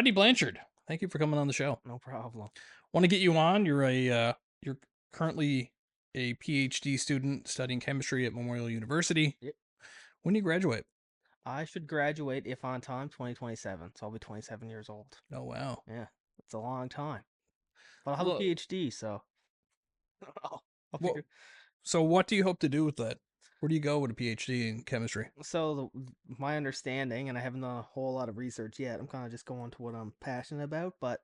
Rodney Blanchard, thank you for coming on the show. No problem. Want to get you on? You're currently a Ph.D. student studying chemistry at Memorial University. Yep. When do you graduate? I should graduate if on time 2027. So I'll be 27 years old. Oh wow. Yeah, it's a long time. But I'll have a Well, PhD, so I'll well, figure. so what do you hope to do with that? Where do you go with a PhD in chemistry? My understanding, and I haven't done a whole lot of research yet. I'm kind of just going to what I'm passionate about, but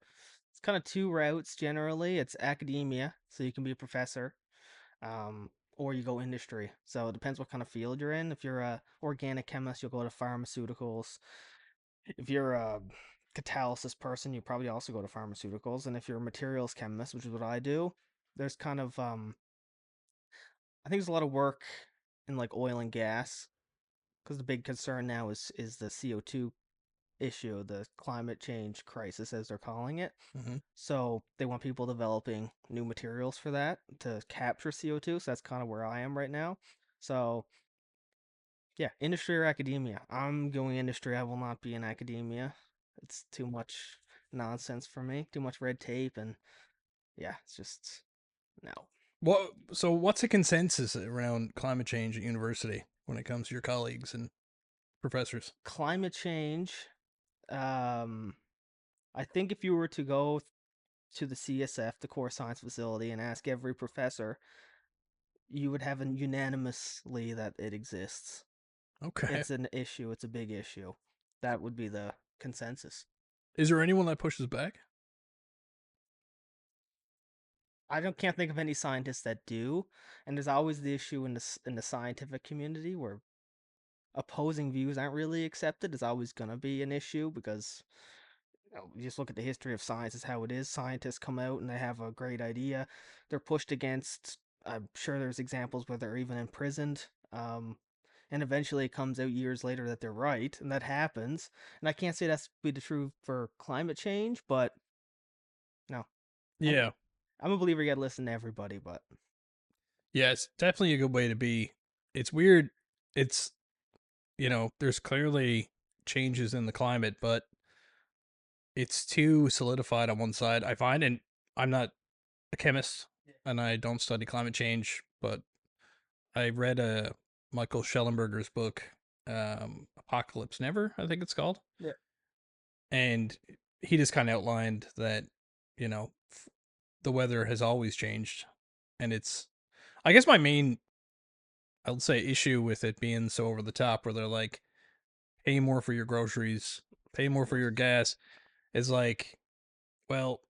it's kind of two routes generally. It's academia, so you can be a professor, or you go industry. So it depends what kind of field you're in. If you're a organic chemist, you'll go to pharmaceuticals. If you're a catalysis person, you probably also go to pharmaceuticals. And if you're a materials chemist, which is what I do, there's kind of I think there's a lot of work in like oil and gas because the big concern now is the CO2 issue, the climate change crisis as they're calling it. Mm-hmm. So they want people developing new materials for that to capture CO2. So that's kind of where I am right now. So yeah, industry or academia. I'm going industry. I will not be in academia. It's too much nonsense for me. Too much red tape, and yeah, it's just no. So what's the consensus around climate change at university when it comes to your colleagues and professors? Climate change. Um, I think if you were to go to the CSF, the core science facility, and ask every professor, you would have an unanimously that it exists. Okay. It's an issue. It's a big issue. That would be the consensus. Is there anyone that pushes back? I don't can't think of any scientists that do, and there's always the issue in the scientific community where opposing views aren't really accepted. It's always gonna be an issue because you just look at the history of science is how it is. Scientists come out and they have a great idea, they're pushed against. I'm sure there's examples where they're even imprisoned. And eventually it comes out years later that they're right, and that happens. And I can't say that's be the truth for climate change, but no, I'm Yeah. I'm a believer you gotta listen to everybody, but Yeah, it's definitely a good way to be. It's weird. It's there's clearly changes in the climate, but it's too solidified on one side, I find. And I'm not a chemist and I don't study climate change, but I read Michael Schellenberger's book, Apocalypse Never, I think it's called. yeah, And he just kind of outlined that, you know, the weather has always changed. And I guess my main, I would say, issue with it being so over the top, where they're like, pay more for your groceries, pay more for your gas, is like, well,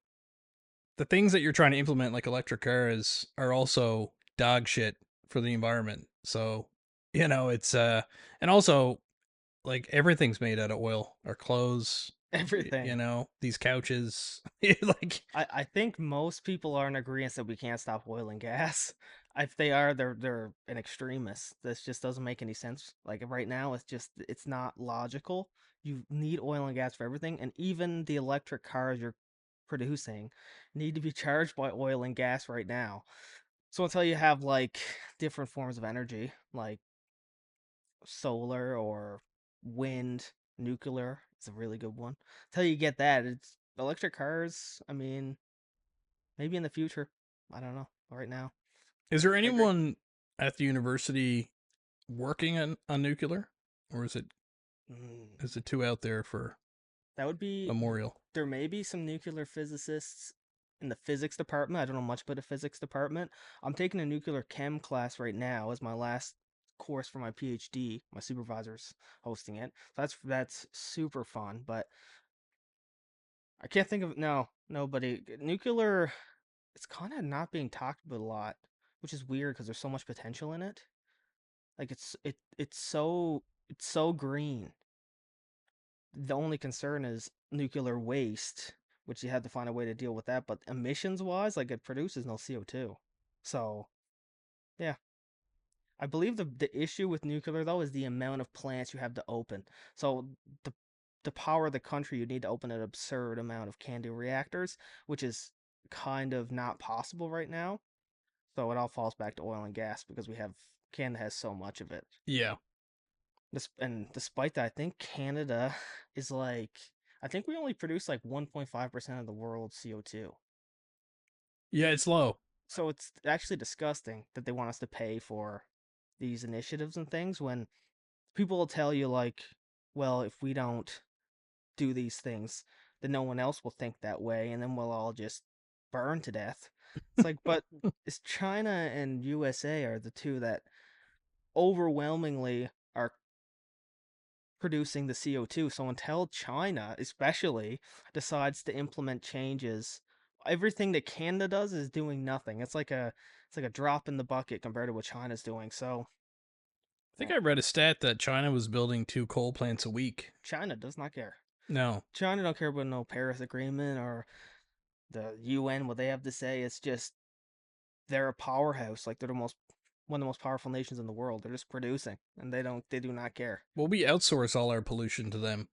the things that you're trying to implement, like electric cars, are also dog shit for the environment. So, it's and also like everything's made out of oil. Our clothes, everything. these couches, like I think most people are in agreement that we can't stop oil and gas. If they are, they're an extremist. This just doesn't make any sense. Like right now, it's not logical. You need oil and gas for everything, and even the electric cars you're producing need to be charged by oil and gas right now. So until you have like different forms of energy, like solar or wind, nuclear is a really good one. Until you get that, it's electric cars. I mean, maybe in the future. I don't know. Right now, is there I agree. anyone at the university working on nuclear, or Mm, is it too out there for that would be. memorial? There may be some nuclear physicists in the physics department. I don't know much about the physics department. I'm taking a nuclear chem class right now as my last course for my PhD. My supervisor's hosting it. So that's super fun. But I can't think of nobody. Nuclear. It's kind of not being talked about a lot, which is weird because there's so much potential in it. Like it's so green. The only concern is nuclear waste, which you have to find a way to deal with that. But emissions wise, like it produces no CO2. So yeah, I believe the issue with nuclear though is the amount of plants you have to open. So the the power of the country, you need to open an absurd amount of CANDU reactors, which is kind of not possible right now. So it all falls back to oil and gas because Canada has so much of it. Yeah. And despite that, I think Canada is like I think we only produce like 1.5% of the world's CO2. Yeah, it's low. So it's actually disgusting that they want us to pay for these initiatives and things when people will tell you like, well, if we don't do these things, then no one else will think that way, and then we'll all just burn to death. It's like, but it's China and USA are the two that overwhelmingly are producing the CO2. So until China, especially, decides to implement changes, everything that Canada does is doing nothing. It's like a drop in the bucket compared to what China's doing. So I think yeah, I read a stat that China was building 2 coal plants a week. China does not care. No. China don't care about no Paris Agreement or the UN. What they have to say, it's just they're a powerhouse. Like they're the most one of the most powerful nations in the world. They're just producing, and they do not care. Well, we outsource all our pollution to them.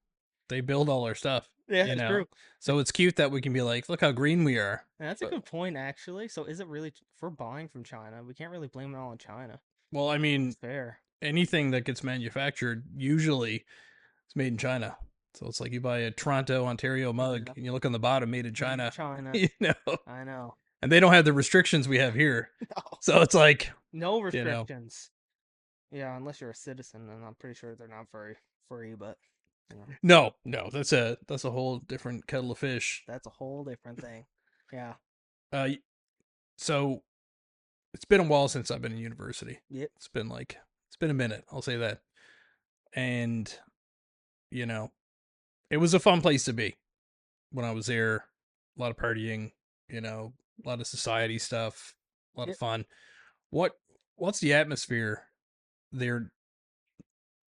They build all our stuff, Yeah, you it's know? true. So it's cute that we can be like, look how green we are. And that's a But, good point, actually. So is it really if we're buying from China? We can't really blame it all on China. well, I mean, It's fair. anything that gets manufactured usually is made in China. So it's like you buy a Toronto, Ontario mug Yeah, and you look on the bottom, made in made in China, China. you know? I know. And they don't have the restrictions we have here. No, So it's like, no you know, restrictions. Yeah, unless you're a citizen, and I'm pretty sure they're not very free. But you know, no, that's a whole different kettle of fish. that's a whole different thing. Yeah. Uh, so it's been a while since I've been in university. Yep. It's been a minute, I'll say that. And, you know, it was a fun place to be when I was there. A lot of partying, a lot of society stuff, a lot of Yep. fun. What what's the atmosphere there?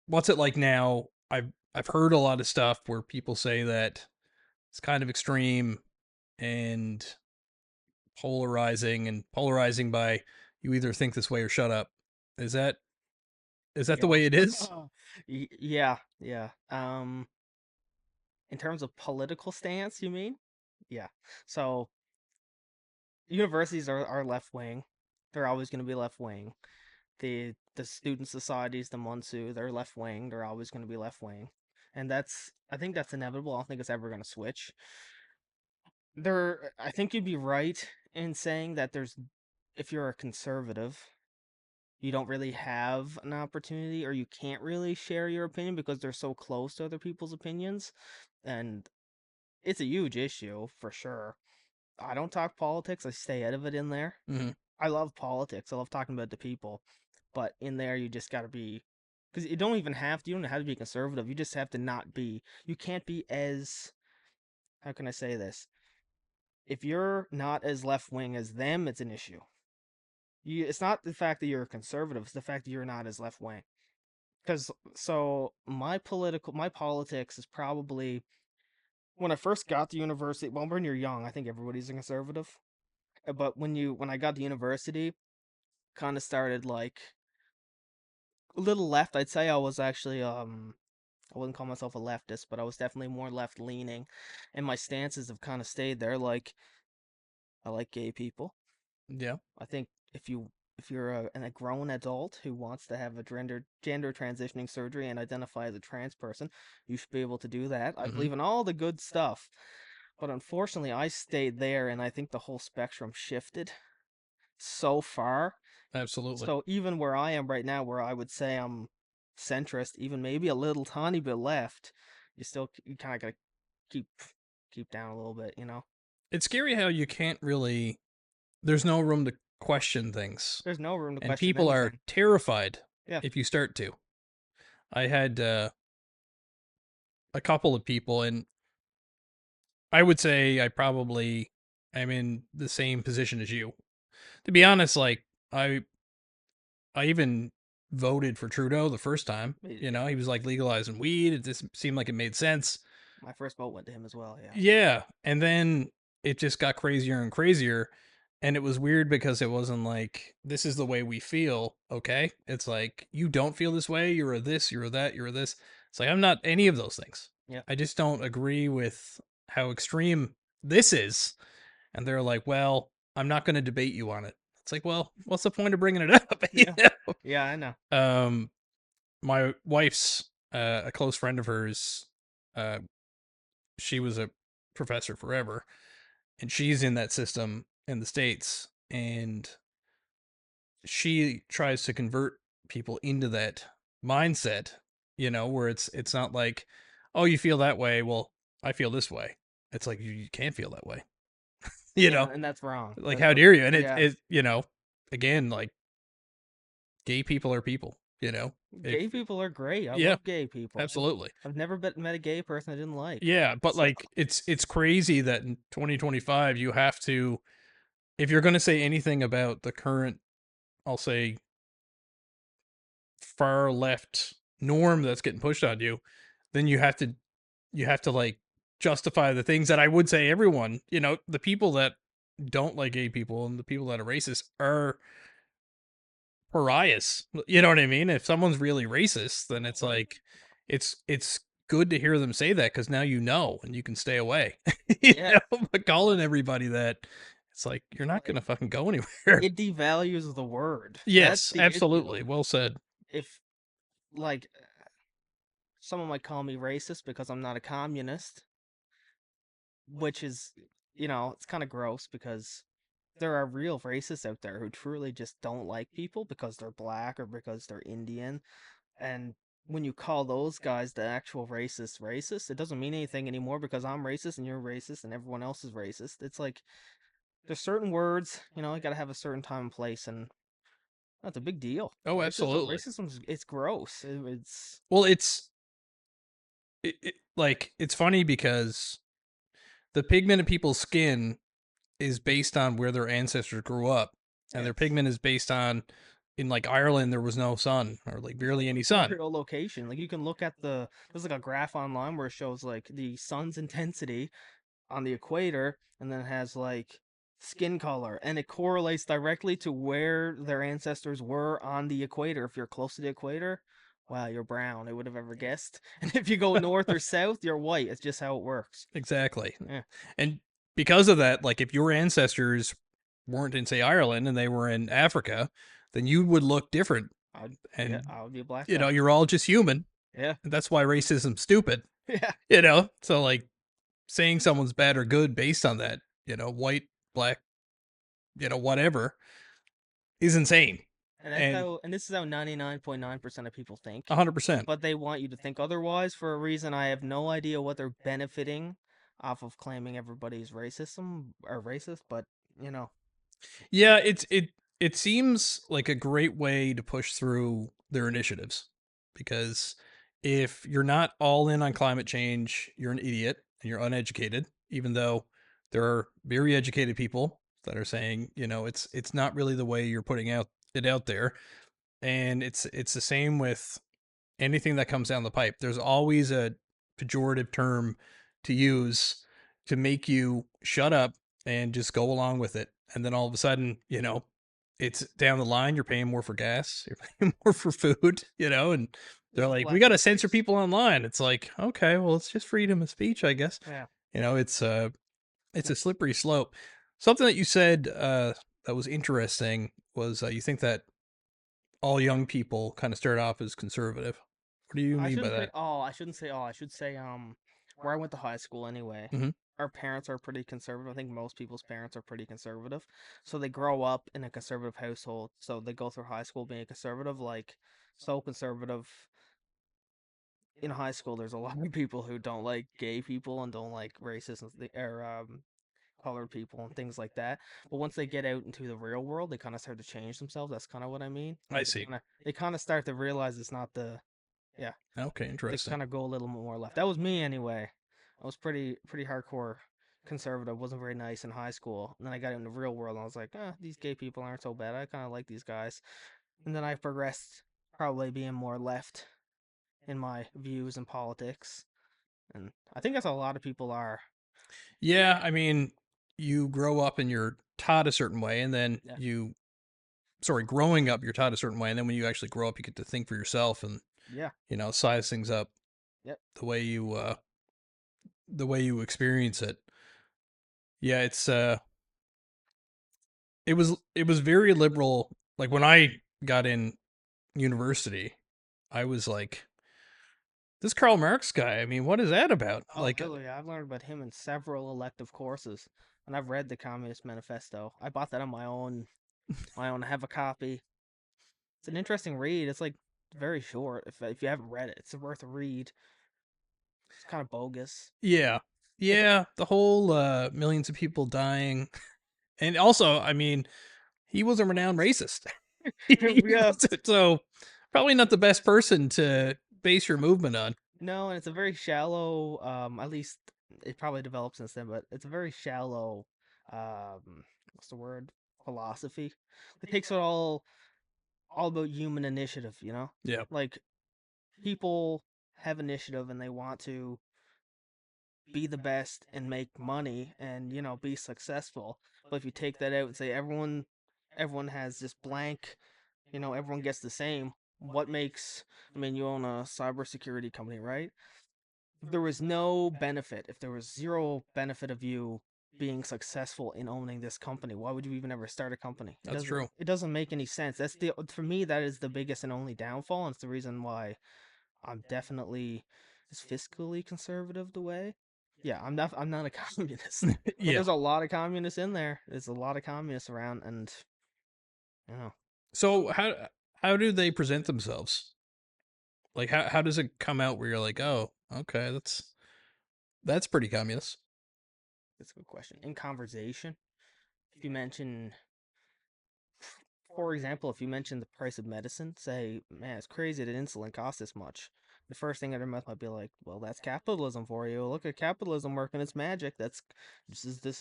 What's it like now? I've heard a lot of stuff where people say that it's kind of extreme and polarizing by you either think this way or shut up. Is that is that the Yeah. way it is? Yeah. Yeah. In terms of political stance, you mean? Yeah. So universities are left wing. They're always going to be left wing. The student societies, the Monsu, they're left wing. They're always going to be left wing, and I think that's inevitable. I don't think it's ever going to switch. I think you'd be right in saying that if you're a conservative, you don't really have an opportunity, or you can't really share your opinion because they're so close to other people's opinions, and it's a huge issue for sure. I don't talk politics. I stay out of it in there. Hmm. I love politics. I love talking about the people, but in there you just got to be because you don't have to be conservative. You just have to not be. You can't be as how can I say this? If you're not as left wing as them, it's an issue. It's not the fact that you're a conservative; it's the fact that you're not as left wing. Because so my politics is probably when I first got to university. Well, when you're young, I think everybody's a conservative. But when I got to university, kind of started like a little left. I'd say I was actually I wouldn't call myself a leftist, but I was definitely more left leaning, and my stances have kind of stayed there. Like I like gay people. Yeah. I think if you're a grown adult who wants to have a gender transitioning surgery and identify as a trans person, you should be able to do that. I Hmm. believe in all the good stuff, but unfortunately, I stayed there, and I think the whole spectrum shifted so far. Absolutely. So even where I am right now, where I would say I'm centrist, even maybe a little tiny bit left, you kind of gotta keep keep down a little bit, you know. It's scary how you can't really. There's no room to question things, There's no room to and question people are anything. terrified Yeah, if you start to. I had a couple of people, and I would say I probably am in the same position as you. To be honest, like I I even voted for Trudeau the first time. He was like legalizing weed. It just seemed like it made sense. my first vote went to him as well. Yeah, Yeah, and then it just got crazier and crazier, and it was weird because it wasn't like this is the way we feel, okay? It's like you don't feel this way, you're a this, you're a that, you're a this. It's like I'm not any of those things. yeah, I just don't agree with how extreme this is. And they're like, "Well, I'm not going to debate you on it." It's like, "Well, what's the point of bringing it up?" yeah, yeah. I know. My wife's a close friend of hers. Uh she was a professor forever, and she's in that system in the States, and she tries to convert people into that mindset, where it's not like, oh, you feel that way, well, I feel this way. It's like you can't feel that way. you Yeah, know and that's wrong. like, how dare you? And it, Yeah, it again, like, gay people are people, if gay people are great. I yeah, love gay people. absolutely. I've never met a gay person I didn't like. Yeah, but So like, it's crazy that in 2025 you have to, if you're going to say anything about the current, I'll say, far left norm that's getting pushed on you, then you have to like justify the things that I would say everyone, the people that don't like gay people and the people that are racist are pariahs. You know what I mean? If someone's really racist, then it's like it's good to hear them say that, because now and you can stay away. yeah, But calling everybody that, it's like you're not like gonna fucking go anywhere. it devalues the word. That's Yes, the issue. absolutely. Well said. If like someone might call me racist because I'm not a communist, which is, it's kind of gross because there are real racists out there who truly just don't like people because they're black or because they're Indian. And when you call those guys the actual racist, it doesn't mean anything anymore because I'm racist and you're racist and everyone else is racist. It's like there's certain words, you gotta have a certain time and place, and that's a big deal. Oh, absolutely. Racism, it's gross. It's Well, like, it's funny because the pigment in people's skin is based on where their ancestors grew up, and their it's pigment is based on, in like Ireland, there was no sun, or like barely any sun. real location. Like you can look at there's like a graph online where it shows like the sun's intensity on the equator, and then it has like skin color, and it correlates directly to where their ancestors were on the equator. If you're close to the equator, wow, you're brown. Who would have ever guessed? And if you go north or south, you're white. It's just how it works. Exactly. Yeah, And because of that, like, if your ancestors weren't in, say, Ireland, and they were in Africa, then you would look different. yeah, And I would be a black guy. you're all just human. Yeah, And that's why racism's stupid. yeah. So, like, saying someone's bad or good based on that, white, black, whatever, is insane. And And this is how 99.9% of people think. 100%. But they want you to think otherwise for a reason I have no idea what they're benefiting off of claiming everybody's racism or racist, but you know, Yeah, it seems like a great way to push through their initiatives, because if you're not all in on climate change, you're an idiot and you're uneducated, even though there are very educated people that are saying, it's not really the way you're putting out there. And it's the same with anything that comes down the pipe. There's always a pejorative term to use to make you shut up and just go along with it. And then all of a sudden, it's down the line, you're paying more for gas, you're paying more for food, and they're just like, we left got to in censor face. people online. It's like, okay, well, it's just freedom of speech, I guess. Yeah. It's a slippery slope. Something that you said that was interesting was, you think that all young people kind of start off as conservative. What do you I mean by shouldn't say that? all. I shouldn't say all. I should say where I went to high school anyway. Hmm. Our parents are pretty conservative. I think most people's parents are pretty conservative. So they grow up in a conservative household. So they go through high school being conservative, like so conservative. In high school, there's a lot of people who don't like gay people and don't like racist or colored people and things like that. But once they get out into the real world, they kind of start to change themselves. That's kind of what I mean. I Like see. they kind of start to realize it's not the yeah. Okay, They interesting. kind of go a little more left. That was me anyway. I was pretty hardcore conservative. Wasn't very nice in high school. And then I got into the real world and I was like, these gay people aren't so bad. I kind of like these guys. And then I progressed, probably being more left in my views and politics. And I think that's how a lot of people are. Yeah, I mean, you grow up and you're taught a certain way, and then Yeah. growing up, you're taught a certain way, and then when you actually grow up, you get to think for yourself and, Yeah. size things up Yep. the way you experience it. Yeah, it was very liberal. Like, when I got in university, I was like This Karl Marx guy, I mean, what is that about? Oh, Like, really? I've learned about him in several elective courses, and I've read the Communist Manifesto. I bought that on my own. My own. I have a copy. It's an interesting read. It's like very short. If you haven't read it, it's worth a read. It's kind of bogus. yeah, It's yeah, the whole millions of people dying, and also, I mean, he was a renowned racist. He yeah. so probably not the best person to base your movement on. No, and it's a very shallow. At least it probably developed since then, but it's a very shallow. What's the word? Philosophy. It takes it all about human initiative. Yeah, Like people have initiative and they want to be the best and make money and be successful. But if you take that out and say everyone has this blank, everyone gets the same. What makes I mean, you own a cybersecurity company, right? If there was no benefit, if there was zero benefit of you being successful in owning this company, why would you even ever start a company? It that's doesn't true. it doesn't make any sense. That's the For me, that is the biggest and only downfall, and it's the reason why I'm definitely is fiscally conservative the way. Yeah, I'm not a communist. But Yeah. there's a lot of communists in there. There's a lot of communists around, and you know, So how do they present themselves? Like how does it come out where you're like, oh, okay, that's pretty communist. that's a good question. In conversation, if you mention for example, if you mention the price of medicine, say, man, it's crazy that insulin costs this much. The first thing out of their mouth might be like, well, that's capitalism for you. Look at capitalism working its magic. This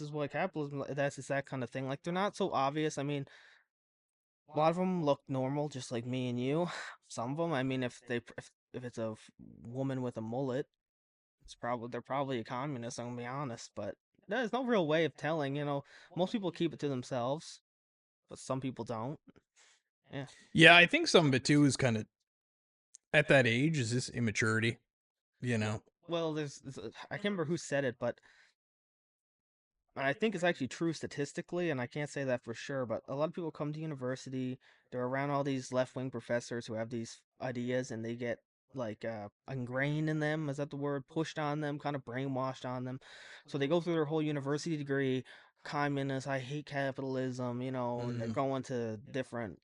is what capitalism. That's just that kind of thing. Like they're not so obvious. I mean, a lot of them look normal, just like me and you. Some of them, I mean, if it's a woman with a mullet, they're probably a communist. I'm gonna be honest, but there's no real way of telling. Most people keep it to themselves, but some people don't. Yeah. Yeah, I think some of it too is kind of at that age is this immaturity, you know. Well, I can't remember who said it, but I think it's actually true statistically, and I can't say that for sure, but a lot of people come to university, they're around all these left-wing professors who have these ideas, and they get like ingrained in them, is that the word? Pushed on them, kind of brainwashed on them. So they go through their whole university degree, communist, I hate capitalism, and they're Mm, going to different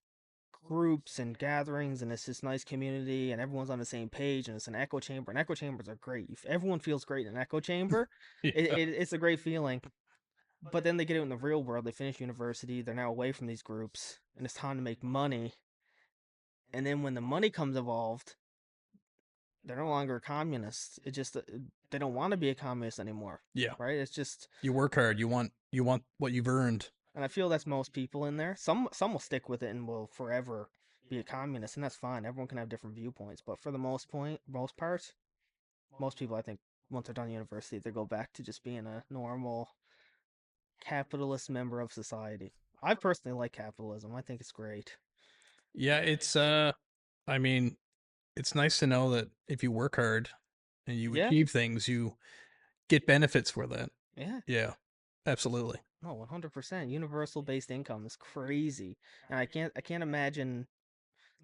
groups and gatherings, and it's this nice community and everyone's on the same page, and it's an echo chamber, and echo chambers are great. If everyone feels great in an echo chamber, yeah. it's a great feeling. But then they get out in the real world, they finish university, they're now away from these groups, and it's time to make money. And then when the money comes involved, they're no longer communists. It just they don't want to be a communist anymore, Yeah. right? It's just You work hard. You want what you've earned. And I feel that's most people in there. Some will stick with it and will forever be a communist, and that's fine. Everyone can have different viewpoints, but for the most part, most people, I think, once they're done university, they go back to just being a normal capitalist member of society. I personally like capitalism. I think it's great. Yeah, it's I mean, it's nice to know that if you work hard and you Yeah, achieve things, you get benefits for that. yeah. Yeah. Absolutely. No, 100%. Universal based income is crazy, and I can't imagine.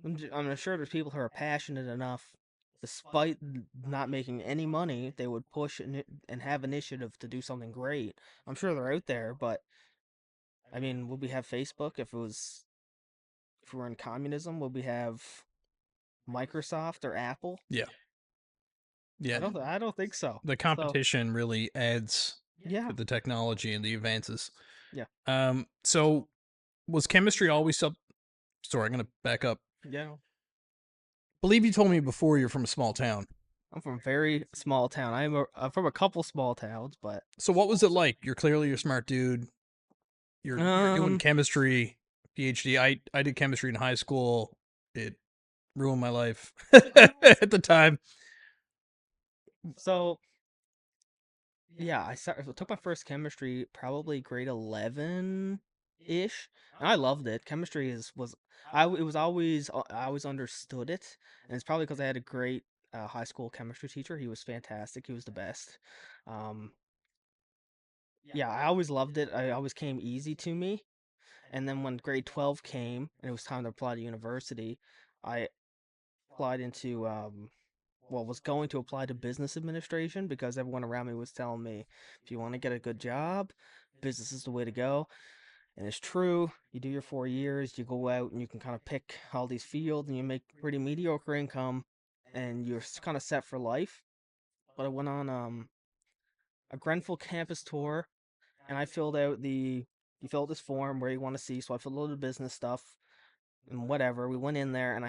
I'm sure there's people who are passionate enough, despite not making any money, they would push and have initiative to do something great. I'm sure they're out there, but I mean, would we have Facebook if we were in communism? Would we have Microsoft or Apple? Yeah. I Yeah. don't. I don't think so. The So competition really adds yeah, to the technology and the advances. yeah, So was chemistry always sub sorry, I'm gonna back up. yeah. Believe you told me before you're from a small town. I'm from a very small town. I'm from a couple small towns, but So what was it like? You're clearly a smart dude. You're doing um, chemistry, Ph.D. I did chemistry in high school. It ruined my life uh, at the time. so yeah, I took my first chemistry probably grade 11 ish, and I loved it. Chemistry is was I it was always I always understood it, and it's probably because I had a great high school chemistry teacher. He was fantastic. He was the best. Um, yeah, I always loved it. I always came easy to me. And then when grade 12 came and it was time to apply to university, I applied into was going to apply to business administration because everyone around me was telling me if you want to get a good job, business is the way to go. And it's true. You do your 4 years, you go out and you can kind of pick all these fields and you make pretty mediocre income and you're kind of set for life. But I went on a Grenfell campus tour and I filled out you fill out this form where you want to see. So I filled out the business stuff and whatever. We went in there and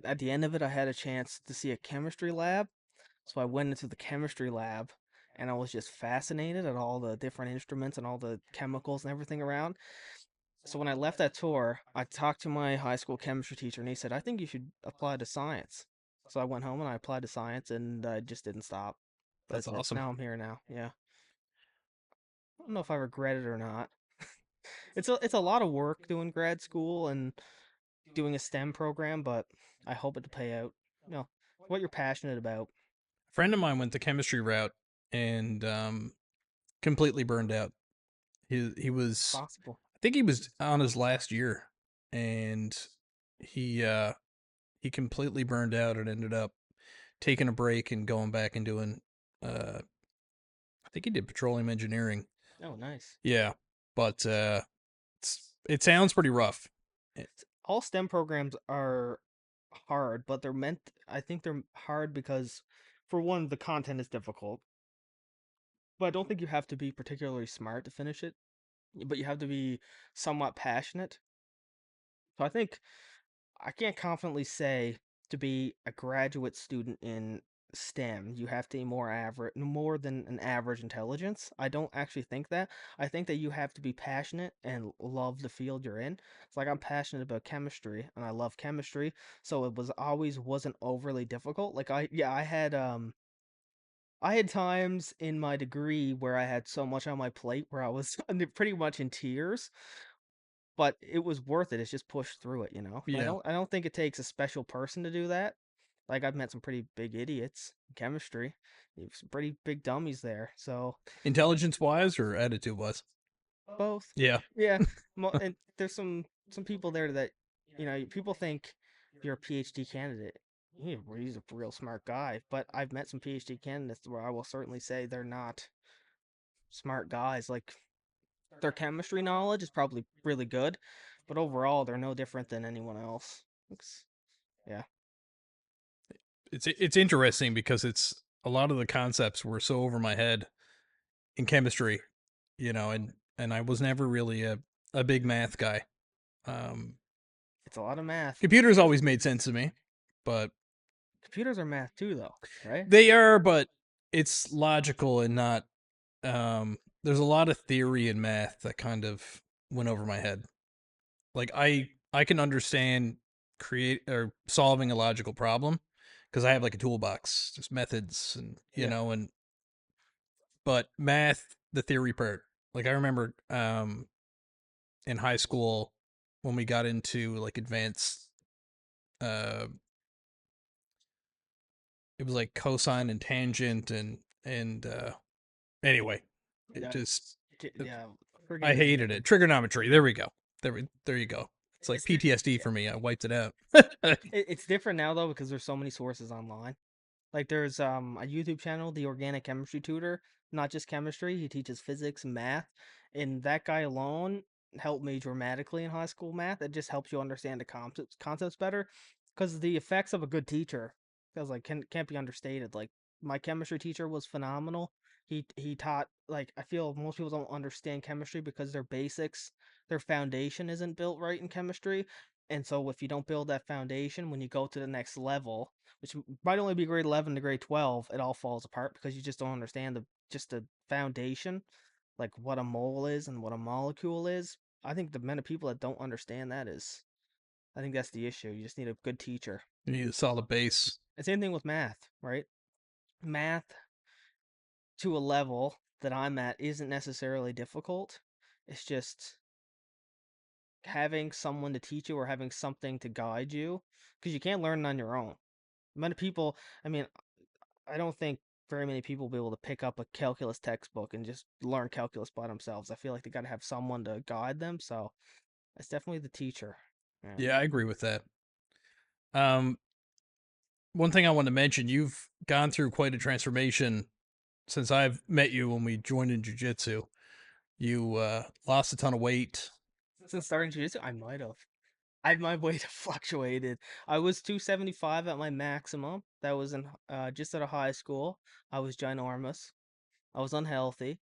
at the end of it, I had a chance to see a chemistry lab. So I went into the chemistry lab and I was just fascinated at all the different instruments and all the chemicals and everything around. So when I left that tour, I talked to my high school chemistry teacher and he said, I think you should apply to science. So I went home and I applied to science and I just didn't stop. That's That's it. awesome. Now I'm here now. Yeah. I don't know if I regret it or not. It's a lot of work doing grad school and doing a STEM program, but I hope it to pay out. You know, what you're passionate about. A friend of mine went the chemistry route and completely burned out. He was, Possible. I think he was on his last year, and he completely burned out and ended up taking a break and going back and doing I think he did petroleum engineering. Oh, nice. Yeah, but it sounds pretty rough. All STEM programs are hard, but I think they're hard because, for one, the content is difficult. But I don't think you have to be particularly smart to finish it, but you have to be somewhat passionate. So I think I can't confidently say to be a graduate student in STEM, you have to be more than an average intelligence. I don't actually think that. I think that you have to be passionate and love the field you're in. It's like I'm passionate about chemistry and I love chemistry, so it wasn't overly difficult. Like I had times in my degree where I had so much on my plate where I was pretty much in tears, but it was worth it. It's just push through it, you know. Yeah, I don't think it takes a special person to do that. Like I've met some pretty big idiots in chemistry. There's some pretty big dummies there. So intelligence wise or attitude wise. both. Yeah, Yeah. And there's some people there that people think if you're a PhD candidate, he's a real smart guy. But I've met some PhD candidates where I will certainly say they're not smart guys. Like their chemistry knowledge is probably really good, but overall they're no different than anyone else. Yeah, it's interesting because it's a lot of the concepts were so over my head in chemistry, and I was never really a big math guy. Um, it's a lot of math. Computers always made sense to me, but Computers are math too, though, right? they are, but it's logical and not. There's a lot of theory in math that kind of went over my head. Like I can understand create or solving a logical problem because I have like a toolbox, just methods and Yeah, but math, the theory part. Like I remember in high school when we got into like advanced uh it was like cosine and tangent and anyway, it yeah, just yeah. Forget I the name hated of it. them. Trigonometry. There we go. There you go. It's like It's di- PTSD for me. I wiped it out. it's different now though because there's so many sources online. Like there's a YouTube channel, the Organic Chemistry Tutor, not just chemistry. He teaches physics and math, and that guy alone helped me dramatically in high school math. It just helps you understand the concepts better, because the effects of a good teacher, because like can't be understated. Like my chemistry teacher was phenomenal. He taught like I feel most people don't understand chemistry because their basics, their foundation isn't built right in chemistry. And so if you don't build that foundation when you go to the next level, which might only be grade 11 to grade 12, it all falls apart because you just don't understand the foundation, like what a mole is and what a molecule is. I think the amount of people that don't understand that is, I think that's the issue. You just need a good teacher. You need a solid base. And same thing with math, right? Math to a level that I'm at isn't necessarily difficult. It's just having someone to teach you or having something to guide you because you can't learn it on your own. Many people, I mean, I don't think very many people will be able to pick up a calculus textbook and just learn calculus by themselves. I feel like they got to have someone to guide them. So it's definitely the teacher. Yeah. Yeah, I agree with that. Um, one thing I want to mention, you've gone through quite a transformation since I've met you when we joined in jujitsu. You lost a ton of weight. Since starting jiu-jitsu, I might have. My weight fluctuated. I was 275 at my maximum. That was in just out of high school. I was ginormous. I was unhealthy.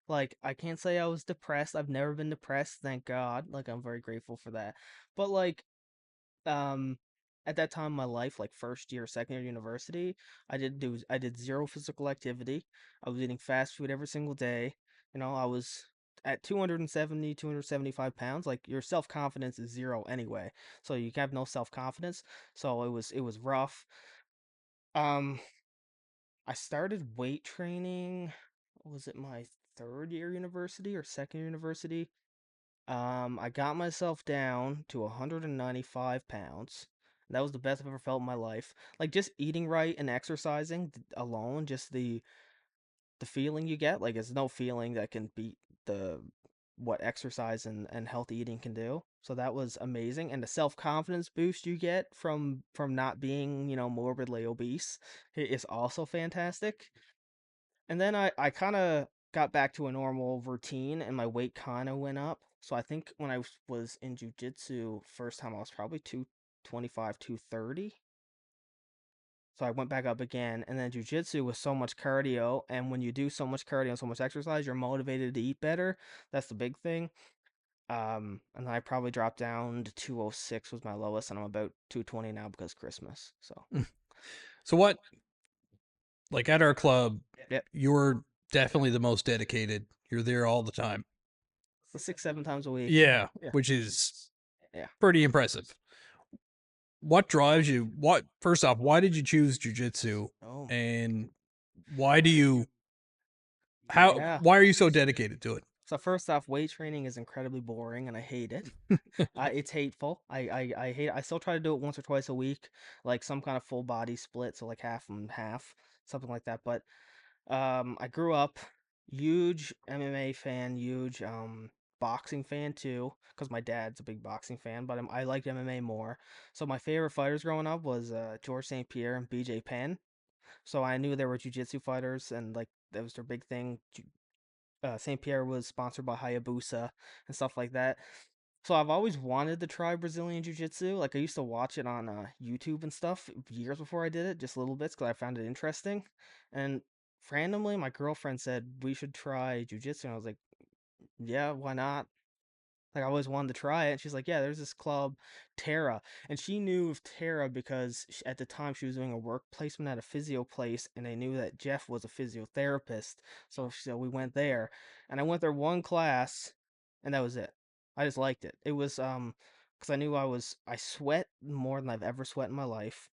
Like, I can't say I was depressed. I've never been depressed, thank God. Like, I'm very grateful for that. But like, um, at that time in my life, like first year, second year university, I did zero physical activity. I was eating fast food every single day. I was at 270, 275 pounds. Like, your self confidence is zero anyway, so you have no self confidence. So it was rough. Um, I started weight training. Was it my third year university or second year university? I got myself down to 195 pounds. That was the best I've ever felt in my life. Like, just eating right and exercising alone, just the feeling you get, like, it's no feeling that can beat the what exercise and healthy eating can do. So that was amazing, and the self confidence boost you get from not being, morbidly obese is also fantastic. And then I kind of got back to a normal routine and my weight kind of went up. So I think when I was in jujitsu first time, I was probably 225, 230. So I went back up again. And then jujitsu was so much cardio. And when you do so much cardio and so much exercise, you're motivated to eat better. That's the big thing. And then I probably dropped down to 206 was my lowest. And I'm about 220 now because Christmas. So, So what, like at our club, yep. you're definitely the most dedicated. You're there all the time. So 6, 7 times a week. Yeah, Yeah. which is Yeah. pretty impressive. What drives you? What first off, why did you choose jujitsu, Oh, and why do you how yeah. why are you so dedicated to So first off, weight training is incredibly boring, and I hate it. it? It's hateful. I hate. I still try to do it once or twice a week, like some kind of full body split, so like half and half, something like that. But I grew up huge MMA fan, huge boxing fan too, because my dad's a big boxing fan. But I liked MMA more. So my favorite fighters growing up was George St. Pierre and BJ Penn. So I knew there were jiu-jitsu fighters, and like that was their big thing. St. Pierre was sponsored by Hayabusa and stuff like that. So I've always wanted to try Brazilian Jiu Jitsu. Like, I used to watch it on YouTube and stuff years before I did it, just little bits because I found it interesting. And randomly, my girlfriend said we should try Jiu Jitsu, and I was like, yeah, why not? Like, I always wanted to try it. And she's like, yeah, there's this club, Terra. And she knew of Terra because at the time she was doing a work placement at a physio place, and they knew that Jeff was a physiotherapist. So we went there. And I went there one class, and that was it. I just liked it. It was, because I knew I sweat more than I've ever sweat in my life.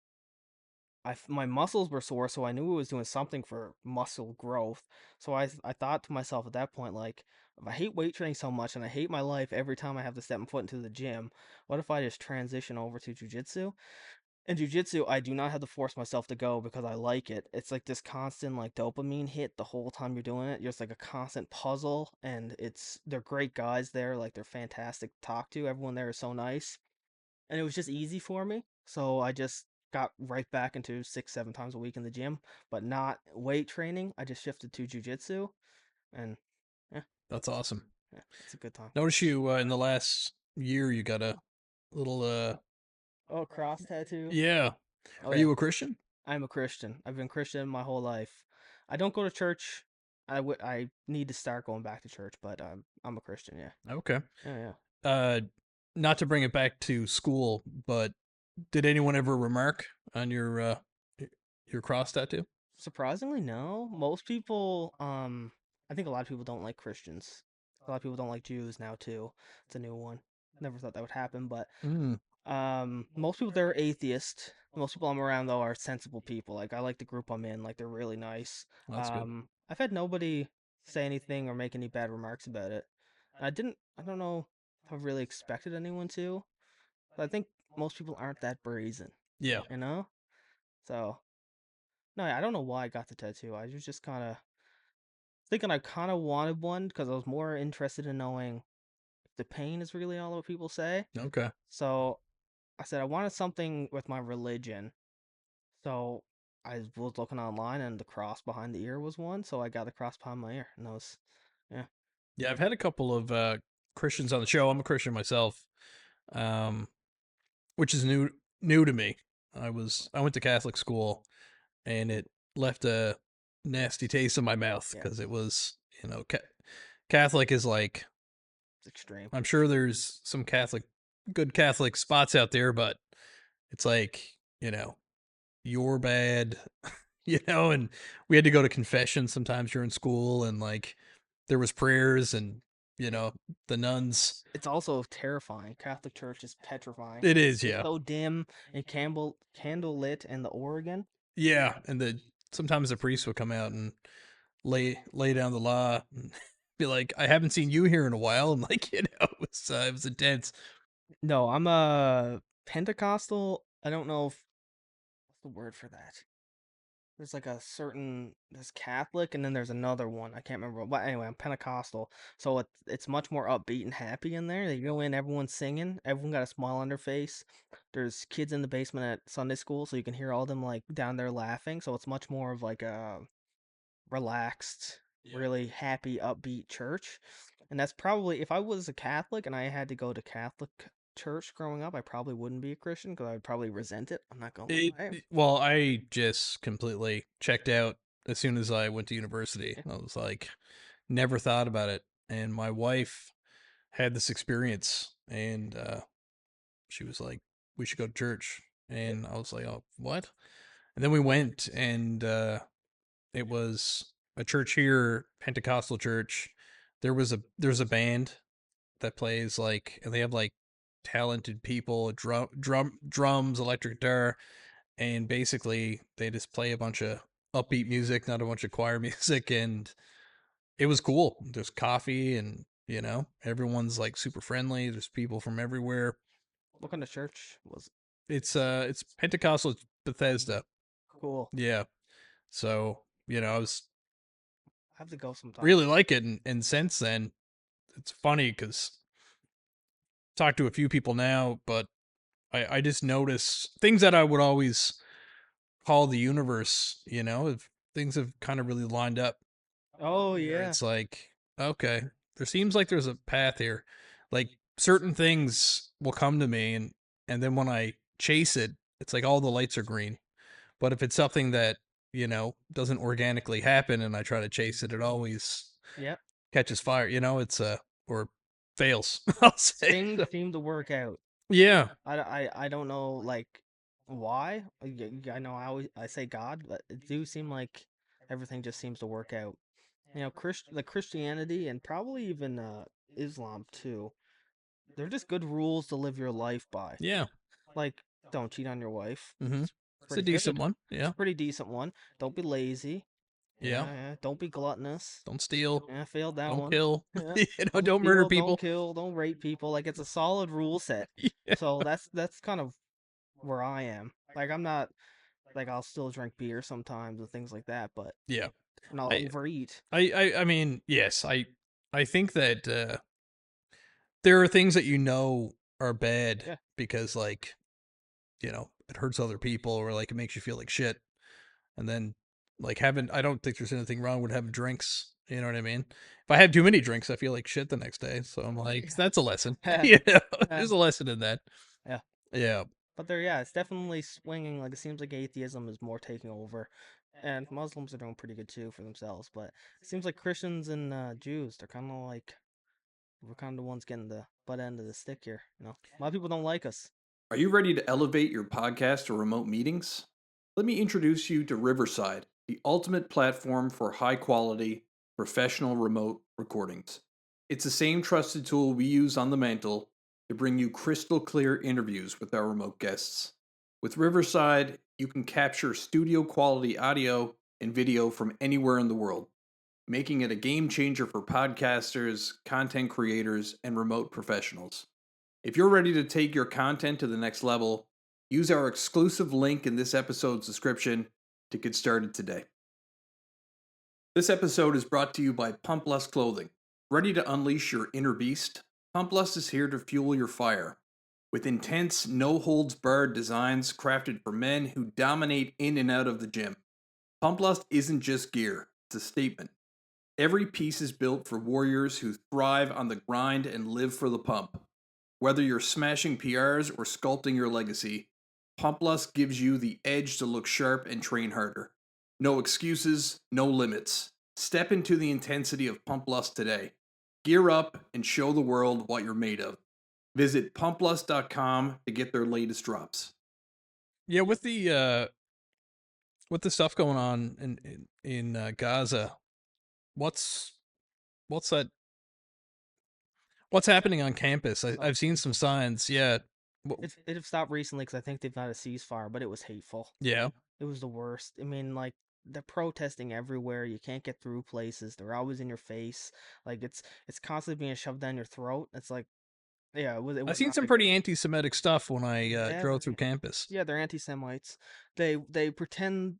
My muscles were sore, so I knew it was doing something for muscle growth. So I thought to myself at that point, like, if I hate weight training so much and I hate my life every time I have to step my foot into the gym, what if I just transition over to jujitsu? In jujitsu, I do not have to force myself to go because I like it. It's like this constant like dopamine hit the whole time you're doing it. Just like a constant puzzle, and they're great guys there. Like, they're fantastic to talk to. Everyone there is so nice, and it was just easy for me. So I just got right back into 6, 7 times a week in the gym, but not weight training. I just shifted to jujitsu, and yeah, That's awesome. yeah, it's a good time. Notice you in the last year you got a little Oh, cross tattoo. yeah. Oh Are yeah, you a Christian? I'm a Christian. I've been Christian my whole life. I don't go to church. I need to start going back to church, but I'm a Christian. Yeah, Okay. yeah, yeah. Uh not to bring it back to school, but did anyone ever remark on your cross tattoo? Surprisingly, no. Most people, I think a lot of people don't like Christians. A lot of people don't like Jews now too. It's a new one. Never thought that would happen, but Mm, most people they're atheist. Most people I'm around though are sensible people. Like, I like the group I'm in. Like, they're really nice. that's good. I've had nobody say anything or make any bad remarks about it. I don't know if I've really expected anyone to. But I think most people aren't that brazen, Yeah. you know? So, no, I don't know why I got the tattoo. I was just kind of thinking I kind of wanted one because I was more interested in knowing if the pain is really all what people say. Okay. So I said I wanted something with my religion. So I was looking online, and the cross behind the ear was one. So I got the cross behind my ear, and that was, yeah. Yeah, I've had a couple of Christians on the show. I'm a Christian myself, um, which is new to me. I went to Catholic school, and it left a nasty taste in my mouth Yeah, because it was, Catholic is like, it's extreme. I'm sure there's some good Catholic spots out there, but it's like, you're bad, and we had to go to confession sometimes during school, and like there was prayers, and Yeah. the nuns. It's also terrifying. Catholic Church is petrifying. It is, It's yeah. so dim and candle lit in the Oregon. Yeah, and sometimes the priest would come out and lay down the law and be like, "I haven't seen you here in a while," and like, it was intense. No, I'm a Pentecostal. I don't know if what's the word for that. There's like a certain there's Catholic and then there's another one. I can't remember. But anyway, I'm Pentecostal. So it's much more upbeat and happy in there. You go in, everyone's singing, everyone got a smile on their face. There's kids in the basement at Sunday school, so you can hear all them like down there laughing. So it's much more of like a relaxed, Yeah. really happy, upbeat church. And that's probably if I was a Catholic and I had to go to Catholic church growing up, I probably wouldn't be a Christian because I'd probably resent it. I'm not gonna lie. Well, I just completely checked out as soon as I went to university. Yeah, I was like, never thought about it. And my wife had this experience, and she was like, "We should go to church." yeah. And I was like, "Oh, what?" And then we went, and it was a church here, Pentecostal church. There's a band that plays like, and they have like talented people, drums, electric guitar, and basically they just play a bunch of upbeat music, not a bunch of choir music, and it was cool. There's coffee, and everyone's like super friendly. There's people from everywhere. What kind of church was It's Pentecostal, it's Bethesda. cool? Yeah. So, I was I have to go sometime. really like it, and since then it's funny because talked to a few people now, but I just notice things that I would always call the universe, if things have kind of really lined up, Oh where yeah, it's like, okay, there seems like there's a path here. Like certain things will come to me, and then when I chase it, it's like all the lights are green. But if it's something that, doesn't organically happen and I try to chase it, it always yep. catches fire, it's or fails, I'll say. Things seem to work out. Yeah. I don't know like why. I know I say God, but it do seem like everything just seems to work out. The Christianity and probably even Islam too. They're just good rules to live your life by. Yeah. Like, don't cheat on your wife. Mhm. It's It's a pretty decent good. one. It's Yeah. a pretty decent one. Don't be lazy. Yeah. Yeah. Don't be gluttonous. Don't steal. Yeah, failed that Don't one. kill. Yeah. Don't Don't murder steal, don't people. kill, don't rape people. Like it's a solid rule set. Yeah. So that's kind of where I am. Like I'm not like I'll still drink beer sometimes and things like that, but Yeah. and I'll I overeat. I mean, yes, I think that there are things that are bad Yeah. because like, it hurts other people, or like it makes you feel like shit. And then like having I don't think there's anything wrong with having drinks. You know what I mean? If I have too many drinks, I feel like shit the next day. So I'm like, that's a lesson. Yeah. you know, Yeah. there's a lesson in that. Yeah. Yeah. But yeah, it's definitely swinging. Like it seems like atheism is more taking over, and Muslims are doing pretty good too for themselves. But it seems like Christians and Jews, they're kind of like we're kind of the ones getting the butt end of the stick here. A lot of people don't like us. Are you ready to elevate your podcast to remote meetings? Let me introduce you to Riverside, the ultimate platform for high quality, professional remote recordings. It's the same trusted tool we use on the Mantle to bring you crystal clear interviews with our remote guests. With Riverside, you can capture studio quality audio and video from anywhere in the world, making it a game changer for podcasters, content creators, and remote professionals. If you're ready to take your content to the next level, use our exclusive link in this episode's description to get started today. This episode is brought to you by Pump Less Clothing. Ready to unleash your inner beast? Pump Less is here to fuel your fire. with intense, no holds barred designs crafted for men who dominate in and out of the gym. Pump Lust isn't just gear, it's a statement. Every piece is built for warriors who thrive on the grind and live for the pump. Whether you're smashing PRs or sculpting your legacy, Pump Lust gives you the edge to look sharp and train harder. No excuses, no limits. Step into the intensity of Pump Lust today. Gear up and show the world what you're made of. Visit pumplust.com to get their latest drops. Yeah, with the stuff going on in Gaza, what's what's that? What's happening on campus? I've seen some signs. Yeah, It have stopped recently because I think they've got a ceasefire, but it was hateful. yeah. It was the worst. I mean, like they're protesting everywhere. You can't get through places. They're always in your face. Like it's constantly being shoved down your throat. It's like yeah, it I've was seen not some the pretty anti-Semitic stuff when I yeah drove through campus. they're anti-Semites. They pretend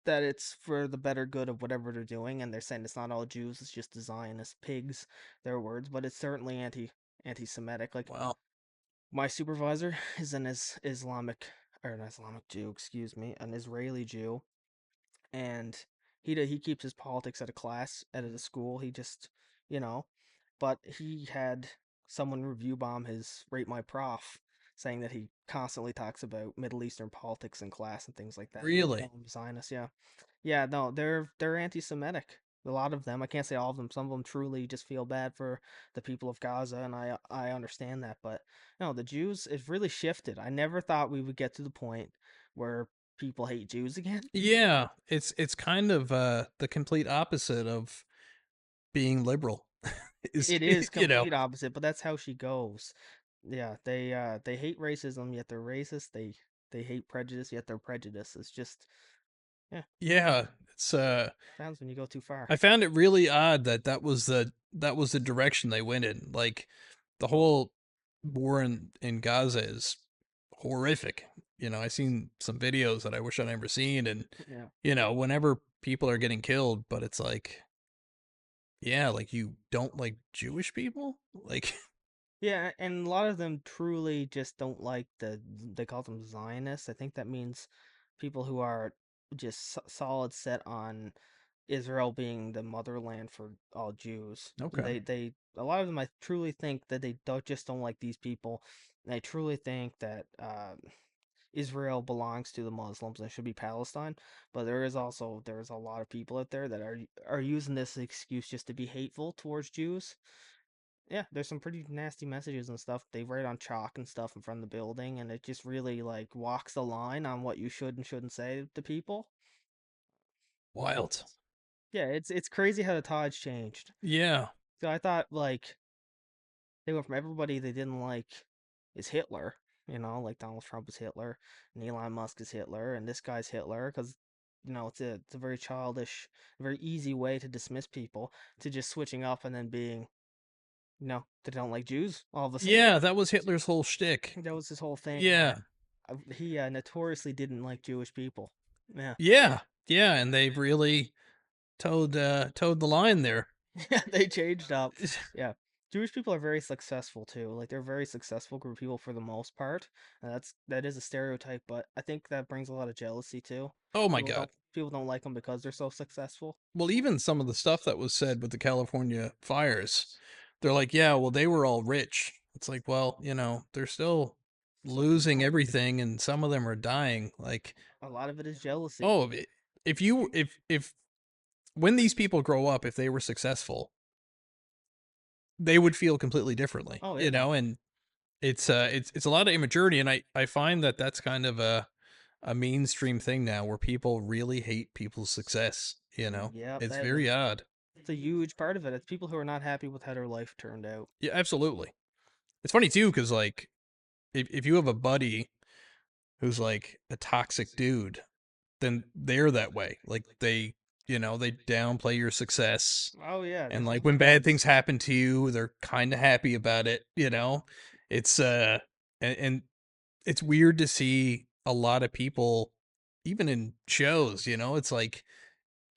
that it's for the better good of whatever they're doing, and they're saying it's not all Jews. It's just the Zionist pigs, their words, but it's certainly anti-Semitic. Like Wow, my supervisor is an Islamic or an Islamic Jew, excuse me, an Israeli Jew, and he keeps his politics at a class at a school. He just you know, but he had someone review bomb his rate my prof, saying that he constantly talks about Middle Eastern politics in class and things like that. really? Calling him Zionist, yeah, yeah. No, they're anti-Semitic. A lot of them. I can't say all of them. Some of them truly just feel bad for the people of Gaza, and I understand that. But no, the Jews. It's really shifted. I never thought we would get to the point where people hate Jews again. Yeah, it's kind of the complete opposite of being liberal. Is It is you know? complete opposite, but that's how she goes. Yeah, they hate racism yet they're racist. They hate prejudice yet they're prejudiced. It's just yeah, Yeah, it's sounds when you go too far. I found it really odd that that was the direction they went in. Like the whole war in Gaza is horrific. You know, I seen some videos that I wish I'd never seen, and Yeah. you know, whenever people are getting killed, but it's like, yeah, like you don't like Jewish people, like, Yeah, and a lot of them truly just don't like they call them Zionists. I think that means people who are just solid set on Israel being the motherland for all Jews. okay, They a lot of them I truly think that they don't like these people. And I truly think that Israel belongs to the Muslims and it should be Palestine. But there's a lot of people out there that are using this excuse just to be hateful towards Jews. Yeah, there's some pretty nasty messages and stuff they write on chalk and stuff in front of the building, and it just really like walks the line on what you should and shouldn't say to people. wild. Yeah, it's crazy how the tides changed. Yeah, So I thought like they went from everybody they didn't like is Hitler, like Donald Trump is Hitler, and Elon Musk is Hitler, and this guy's Hitler because it's a very childish, very easy way to dismiss people to just switching up and then being they don't like Jews all of a sudden. yeah, that was Hitler's whole shtick. That was his whole thing. Yeah, He notoriously didn't like Jewish people. Yeah, yeah, yeah, and they've really towed the line there. yeah, they changed up. Yeah, Jewish people are very successful too. Like they're a very successful group of people for the most part. And that is a stereotype, but I think that brings a lot of jealousy too. Oh my People god. don't people don't like them because they're so successful. Well, even some of the stuff that was said with the California fires, they're like, yeah, well, they were all rich. It's like, well, you know, they're still losing everything, and some of them are dying. Like, A lot of it is jealousy. oh, if you, if, when these people grow up, if they were successful, they would feel completely differently, Oh you yeah. know, and it's a lot of immaturity, and I find that that's kind of a mainstream thing now where people really hate people's success, you know. Yep, It's very odd. that's a huge part of it. It's people who are not happy with how their life turned out. Yeah, absolutely. It's funny too, because like if you have a buddy who's like a toxic dude, then they're that way. Like they, you know, they downplay your success, Oh yeah, and there's like those when bad guys. things happen to you, they're kind of happy about it. You know, it's and it's weird to see a lot of people, even in shows. You know, it's like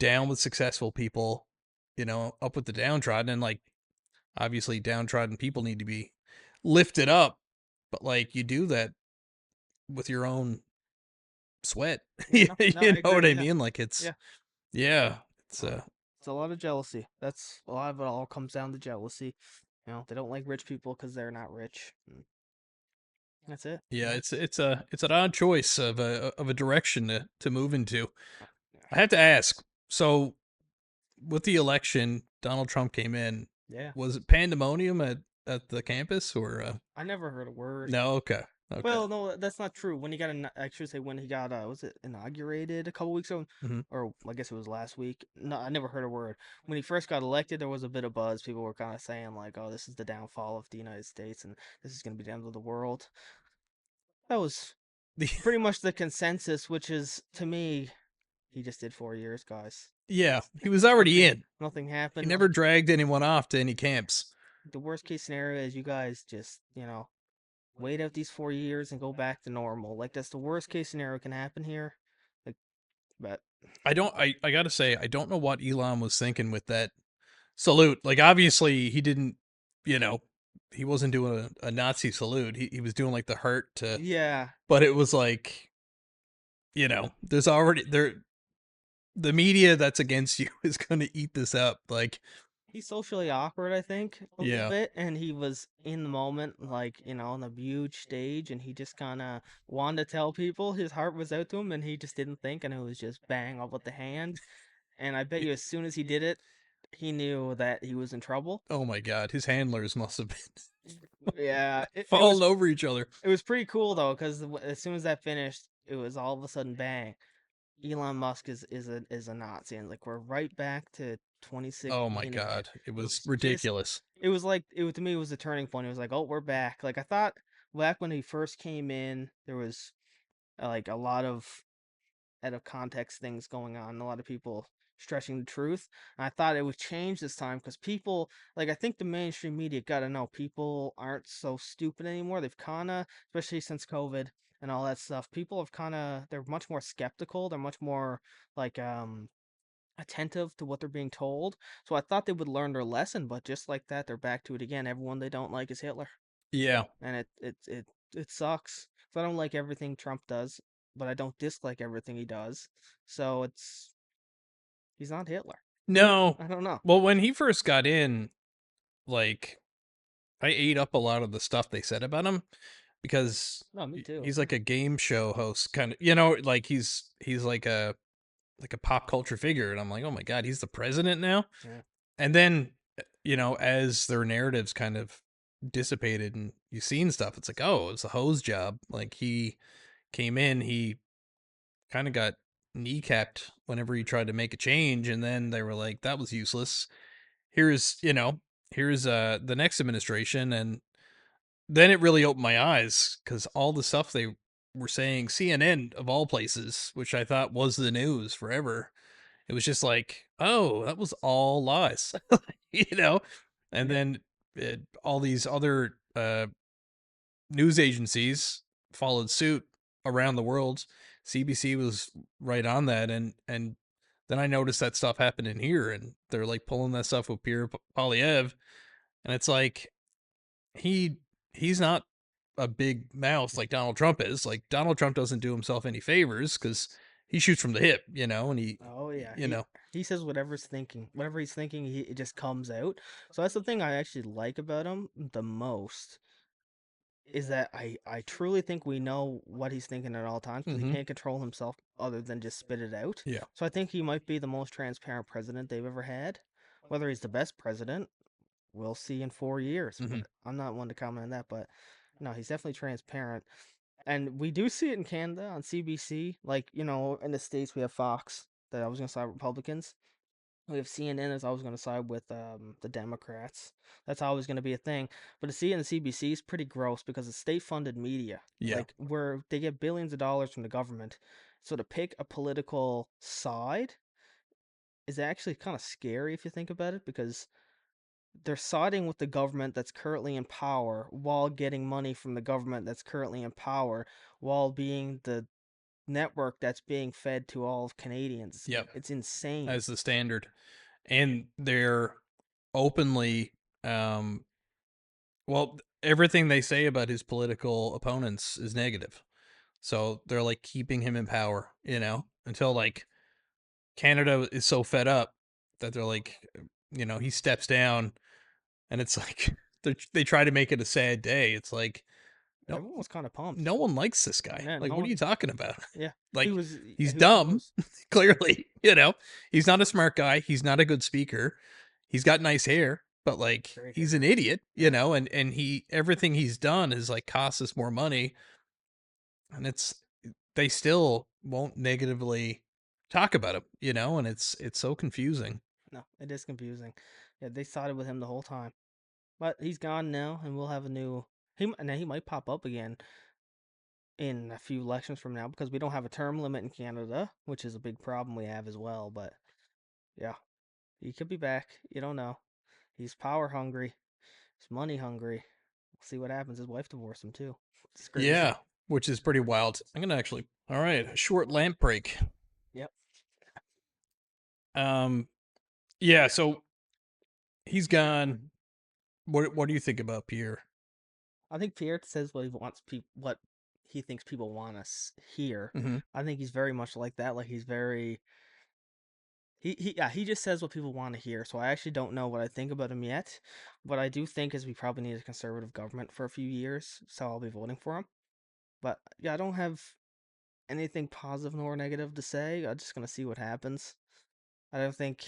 down with successful people, you know, up with the downtrodden, and like obviously downtrodden people need to be lifted up, but like you do that with your own sweat. Yeah, you no, I know what agree. I Yeah, mean? Like yeah. yeah, it's Uh, it's a lot of jealousy. That's a lot of it. All comes down to jealousy. They don't like rich people because they're not rich. And that's it. yeah, it's an odd choice of a direction to move into. Uh, I have to ask. So with the election, Donald Trump came in. Yeah, Was it pandemonium at the campus or I never heard a word. no? Okay, okay. Well, no, that's not true. When he got, I should say, when he got, was it inaugurated a couple weeks ago, Hmm. or I guess it was last week. No, I never heard a word. When he first got elected, there was a bit of buzz. People were kind of saying like, "Oh, this is the downfall of the United States, and this is going to be the end of the world." That was The pretty much the consensus, which is to me, he just did 4 years, guys. yeah, he was already Nothing, in. nothing He happened. never dragged anyone off to any camps. The worst case scenario is you guys just, wait out these 4 years and go back to normal. Like that's the worst case scenario can happen here. Like, but I gotta say, I don't know what Elon was thinking with that salute. Like, obviously, he didn't, you know, he wasn't doing a Nazi salute. He was doing like the heart to, yeah, but it was like, there's already the media that's against you is going to eat this up. Like, he's socially awkward, I think, a little yeah, bit, and he was in the moment, like on the huge stage, and he just kind of wanted to tell people his heart was out to him, and he just didn't think, and it was just bang up with the hand. And I bet Y- you, as soon as he did it, he knew that he was in trouble. oh my God, his handlers must have been Yeah, falling over each other. it was pretty cool though, because as soon as that finished, it was all of a sudden bang. Elon Musk is a Nazi, and like we're right back to Oh my 2016 again. God, it It was was just, ridiculous. it was like to me it was a turning point. It was like, oh, we're back. Like I thought back when he first came in, there was like a lot of out of context things going on, a lot of people stretching the truth. And I thought it would change this time because people, like, I think the mainstream media got to know people aren't so stupid anymore. They've kind of, especially since COVID and all that stuff, people have kind of, they're much more skeptical. They're much more like, attentive to what they're being told. So I thought they would learn their lesson, but just like that, they're back to it again. Everyone they don't like is Hitler, Yeah. and it sucks. So I don't like everything Trump does, but I don't dislike everything he does. So he's not Hitler. No. I don't know. Well, when he first got in, like, I ate up a lot of the stuff they said about him because No, me too. he's like a game show host kind of, like he's like a pop culture figure, and I'm like, "Oh my God, he's the president now?" Yeah. And then, as their narratives kind of dissipated and you've seen stuff, it's like, "Oh, it's a hose job." Like he came in, he kind of got kneecapped whenever he tried to make a change, and then they were like, "That was useless. Here's, here's the next administration." And then it really opened my eyes because all the stuff they were saying, CNN of all places, which I thought was the news forever, it was just like, oh, that was all lies, you know. And Yeah. then all these other news agencies followed suit around the world. CBC was right on that, and then I noticed that stuff happening here, and they're like pulling that stuff with Pierre Polyev, and it's like he he's not a big mouth like Donald Trump is. Like Donald Trump doesn't do himself any favors because he shoots from the hip, and Oh yeah. you know, He says whatever he's thinking, it just comes out. So that's the thing I actually like about him the most is that I truly think we know what he's thinking at all times because he hmm can't control himself other than just spit it out. yeah, So I think he might be the most transparent president they've ever had. Whether he's the best president, we'll see in 4 years. hmm But I'm not one to comment on that. But no, he's definitely transparent, and we do see it in Canada on CBC. Like in the states we have Fox that I was gonna side Republicans. We have CNN is always going to side with the Democrats. That's always going to be a thing. But to see it in the CBC is pretty gross because it's state-funded media, yeah, like where they get billions of dollars from the government. So to pick a political side is actually kind of scary if you think about it, because they're siding with the government that's currently in power while getting money from the government that's currently in power while being the network that's being fed to all of Canadians. yep, It's insane. as the standard, and they're openly, um, well, everything they say about his political opponents is negative. So they're like keeping him in power, until like Canada is so fed up that they're like, he steps down, and it's like they try to make it a sad day. It's like no, Everyone was kind of pumped. no one likes this guy. Yeah, Like, no what are one. you talking about? Yeah, he Like, was. he's Who dumb, knows? clearly. He's not a smart guy. He's not a good speaker. He's got nice hair, but like, Great he's hair. an idiot. Yeah. And he everything he's done is like cost us more money, and they still won't negatively talk about him. And it's so confusing. No, it is confusing. Yeah, they sided with him the whole time, but he's gone now, and we'll have a new. Now he might pop up again in a few elections from now because we don't have a term limit in Canada, which is a big problem we have as well. But yeah, he could be back. You don't know. He's power hungry. He's money hungry. We'll see what happens. His wife divorced him too. It's crazy. Yeah, which is pretty wild. I'm gonna actually. All right, a short lamp break. Yep. Um, yeah. So he's gone. What do you think about Pierre? I think Pierre says what he wants people what he thinks people want us hear. Mm-hmm. I think he's very much like that. Like he's very he just says what people want to hear. So I actually don't know what I think about him yet. What I do think is we probably need a conservative government for a few years, so I'll be voting for him. But yeah, I don't have anything positive nor negative to say. I'm just gonna see what happens. I don't think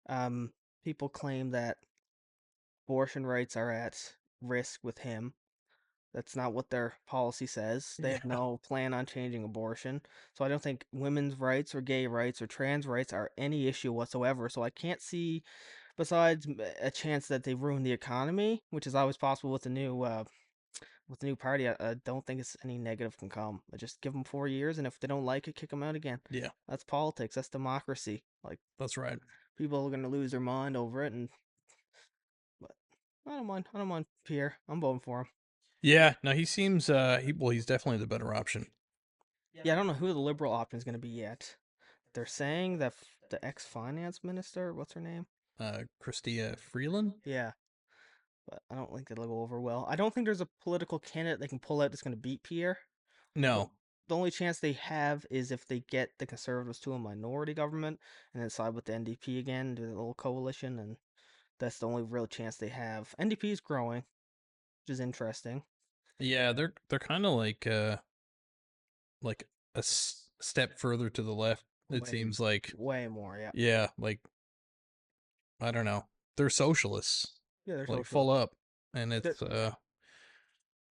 um people claim that abortion rights are at risk with him. That's not what their policy says. They have Yeah. no plan on changing abortion. So I don't think women's rights or gay rights or trans rights are any issue whatsoever. So I can't see, besides a chance that they ruin the economy, which is always possible with the new party. I don't think it's any negative can come. I just give them 4 years, and if they don't like it, kick them out again. Yeah, That's politics. That's democracy. Like that's right. people are gonna lose their mind over it, and but I don't mind. I don't mind Pierre. I'm voting for him. Yeah, no, he seems he's definitely the better option. Yeah, I don't know who the liberal option is going to be yet. They're saying that the ex-finance minister, what's her name? Christia Freeland? Yeah, but I don't think it'll go over well. I don't think there's a political candidate they can pull out that's going to beat Pierre. The, No. the only chance they have is if they get the Conservatives to a minority government and then side with the NDP again, do a little coalition, and that's the only real chance they have. NDP is growing, which is interesting. Yeah, they're kind of like step further to the left. It Way, seems like. way more, yeah. Yeah, like I don't know. They're socialists, Yeah, they're like full socialists. up, and They're,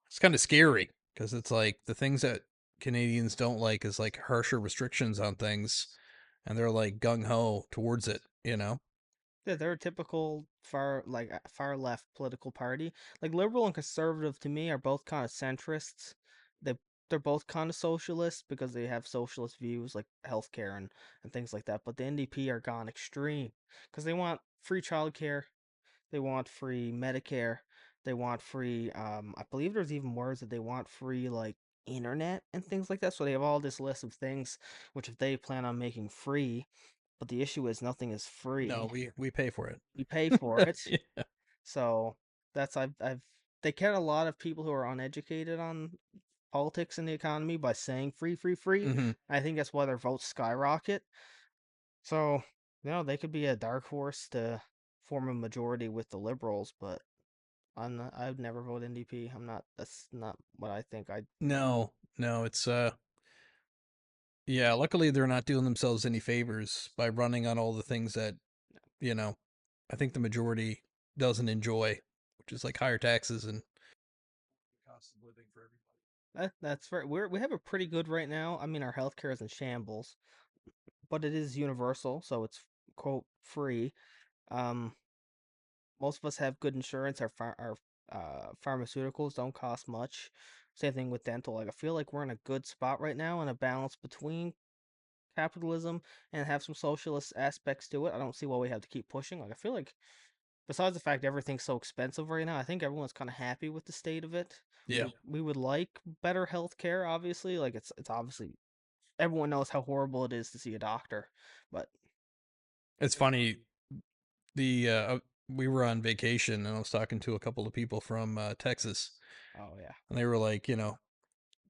it's kind of scary because it's like the things that Canadians don't like is like harsher restrictions on things, and they're like gung ho towards it. Yeah, they're a typical far left political party. Like liberal and conservative to me are both kind of centrists. They they're both kind of socialist because they have socialist views like healthcare and things like that. But the NDP are gone extreme because they want free childcare, they want free Medicare, they want free I believe there's even words that they want free like internet and things like that. So they have all this list of things which if they plan on making free, but the issue is nothing is No, free. we pay for You pay for it. it. Yeah. So that's I've they get a lot of people who are uneducated on politics and the economy by saying free, free, free. Hmm. I think that's why their votes skyrocket. So, they could be a dark horse to form a majority with the liberals, but I'd never vote NDP. I'm not that's not what I think I No, no, it's yeah, luckily they're not doing themselves any favors by running on all the things that, you know, I think the majority doesn't enjoy, which is like higher taxes and cost of living for everybody. that's right. We have a pretty good right now. I mean, our healthcare is in shambles, but it is universal, so it's quote free. Um, most of us have good insurance. Our pharmaceuticals don't cost much. Same thing with dental. Like I feel like we're in a good spot right now, in a balance between capitalism and have some socialist aspects to it. I don't see why we have to keep pushing. Like I feel like besides the fact everything's so expensive right now, I think everyone's kind of happy with the state of it. Yeah. We would like better health care, obviously. Like it's obviously everyone knows how horrible it is to see a doctor, but It's funny. The we were on vacation and I was talking to a couple of people from Texas, Oh yeah. and they were like,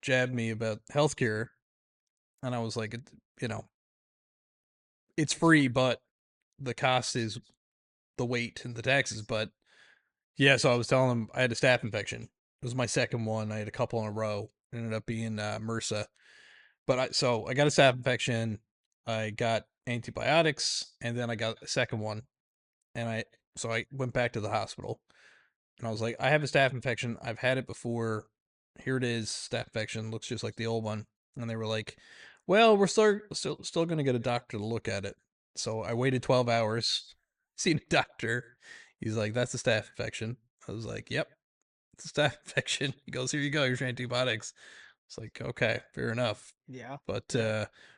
jabbed me about healthcare, and I was like, you know, it's free, but the cost is the weight and the taxes. But yeah, so I was telling them I had a staph infection. It was my second one. I had a couple in a row. It ended up being MRSA. But I got a staph infection. I got antibiotics, and then I got a second one, and I went back to the hospital, and I was like, I have a staph infection. I've had it before. Here it is. Staph infection looks just like the old one. And they were like, well, we're still going to get a doctor to look at it. So I waited 12 hours, seen a doctor. He's like, that's a staph infection. I was like, yep, it's a staph infection. He goes, here you go. Here's your antibiotics. It's like, okay, fair enough. Yeah. But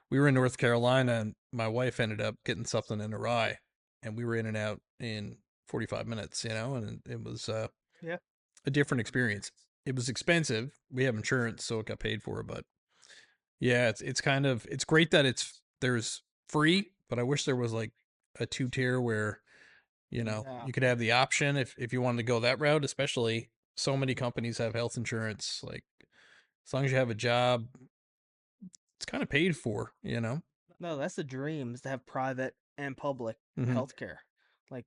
we were in North Carolina, and my wife ended up getting something in her eye, and we were in and out in 45 minutes, and it was Yeah. a different experience. It was expensive. We have insurance, so it got paid for. But yeah, it's great that there's free, but I wish there was like a 2 tier where Yeah. you could have the option if you wanted to go that route. Especially so many companies have health insurance. Like as long as you have a job, it's kind of paid for. No, that's the dream is to have private and public Hmm. healthcare. Like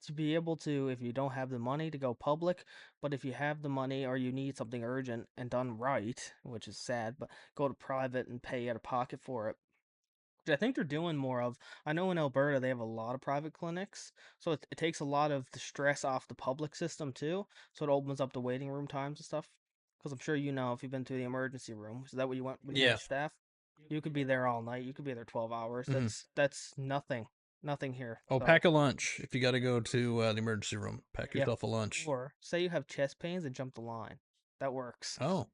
to be able to, if you don't have the money to go public, but if you have the money or you need something urgent and done right, which is sad, but go to private and pay out of pocket for it. Which I think they're doing more of. I know in Alberta they have a lot of private clinics, so it takes a lot of the stress off the public system too. So it opens up the waiting room times and stuff. Because I'm sure you know if you've been to the emergency room, is that what you went when you had Yeah. staff? You could be there all night. You could be there 12 hours. Hmm. That's nothing, nothing here. Oh, So pack a lunch if you got to go to the emergency room. Pack yeah. yourself a lunch. Or say you have chest pains and jump the line. That works. Oh,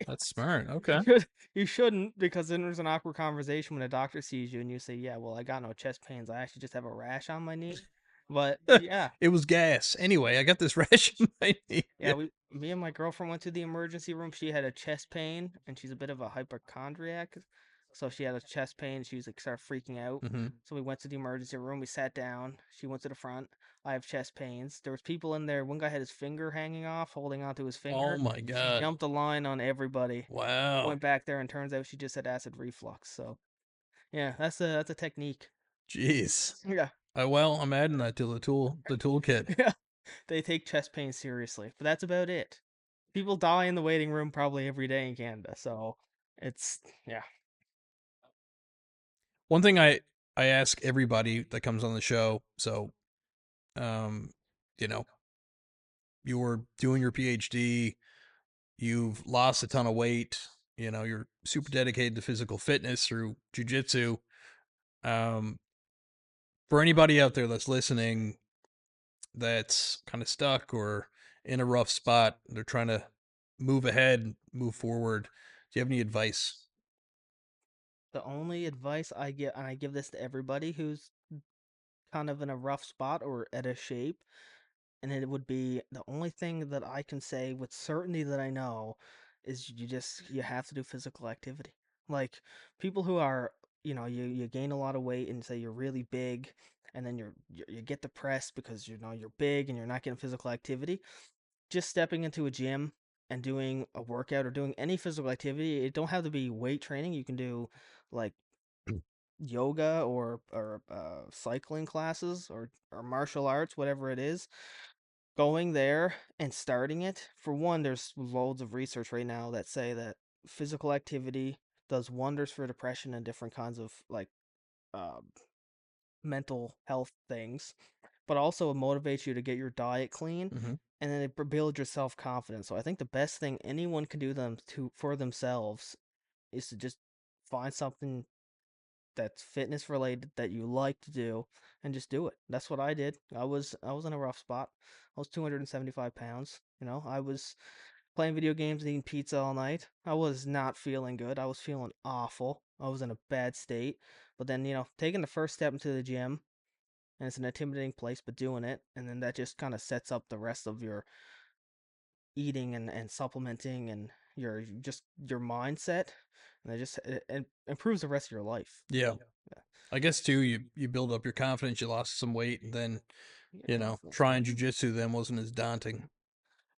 that's smart. You Okay. should you shouldn't because then there's an awkward conversation when a doctor sees you and you say, "Yeah, well, I got no chest pains. I actually just have a rash on my knee." But yeah, It was gas. Anyway, I got this rash in my knee. yeah, me and my girlfriend went to the emergency room. She had a chest pain and she's a bit of a hypochondriac. So she had a chest pain. She was like started freaking out. Hmm. So we went to the emergency room. We sat down. She went to the front. I have chest pains. There was people in there. One guy had his finger hanging off, holding onto his Oh finger. my She god. jumped the line on everybody. Wow. Went back there and turns out she just had acid reflux. So yeah, that's a technique. Jeez. Yeah. Well, I'm adding that to the toolkit. Yeah. They take chest pain seriously, but that's about it. People die in the waiting room probably every day in Canada, so it's yeah. One thing I ask everybody that comes on the show. So, um, you know, you're doing your PhD, you've lost a ton of weight, you're super dedicated to physical fitness through jujitsu. Um, for anybody out there that's listening that's kind of stuck or in a rough spot, they're trying to move ahead, move forward. Do you have any advice? The only advice I get, and I give this to everybody who's kind of in a rough spot or at a shape, and it would be the only thing that I can say with certainty that I know is you have to do physical activity. Like people who are, you gain a lot of weight and say you're really big and then you get depressed because you're big and you're not getting physical activity. Just stepping into a gym and doing a workout or doing any physical activity, it don't have to be weight training. You can do like yoga or cycling classes or martial arts, whatever it is. Going there and starting it, for one, there's loads of research right now that say that physical activity does wonders for depression and different kinds of like uh, mental health things, but also it motivates you to get your diet clean, Mm-hmm. and then it builds your self confidence. So I think the best thing anyone can do for themselves is to just find something that's fitness related that you like to do and just do it. That's what I did. I was in a rough spot. I was 275 pounds. I was playing video games and eating pizza all night. I was not feeling good. I was feeling awful. I was in a bad state. But then, taking the first step into the gym, and it's an intimidating place, but doing it, and then that just kind of sets up the rest of your eating and supplementing and your mindset, and it improves the rest of your life. Yeah. Yeah. I guess too, you build up your confidence, you lost some weight, and then Trying jujitsu then wasn't as daunting.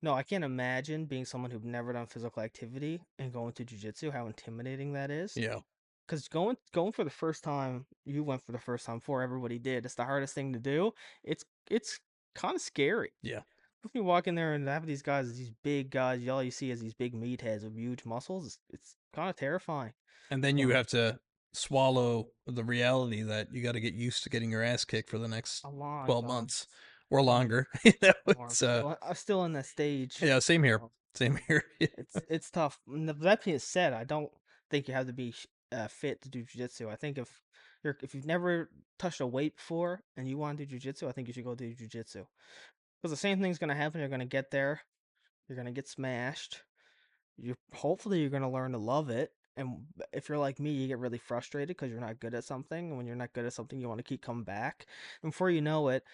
No, I can't imagine being someone who've never done physical activity and going to jujitsu, how intimidating that is. Yeah. Because going for the first time, you went for the first time before everybody did. It's the hardest thing to do. It's kind of scary. Yeah. If you walk in there and have these guys, these big guys, all you see is these big meatheads with huge muscles. It's kind of terrifying. And then you have to swallow the reality that you got to get used to getting your ass kicked for the next A long 12 time. months or Long longer. More. I'm still in that stage. Yeah, same here. Same here. It's tough. That being said, I don't think you have to be fit to do jujitsu. I think if you've never touched a weight before and you want to do jujitsu, I think you should go do jujitsu. Because the same thing's gonna happen. You're gonna get there. You're gonna get smashed. Hopefully you're gonna learn to love it. And if you're like me, you get really frustrated because you're not good at something. And when you're not good at something, you want to keep coming back. And before you know it,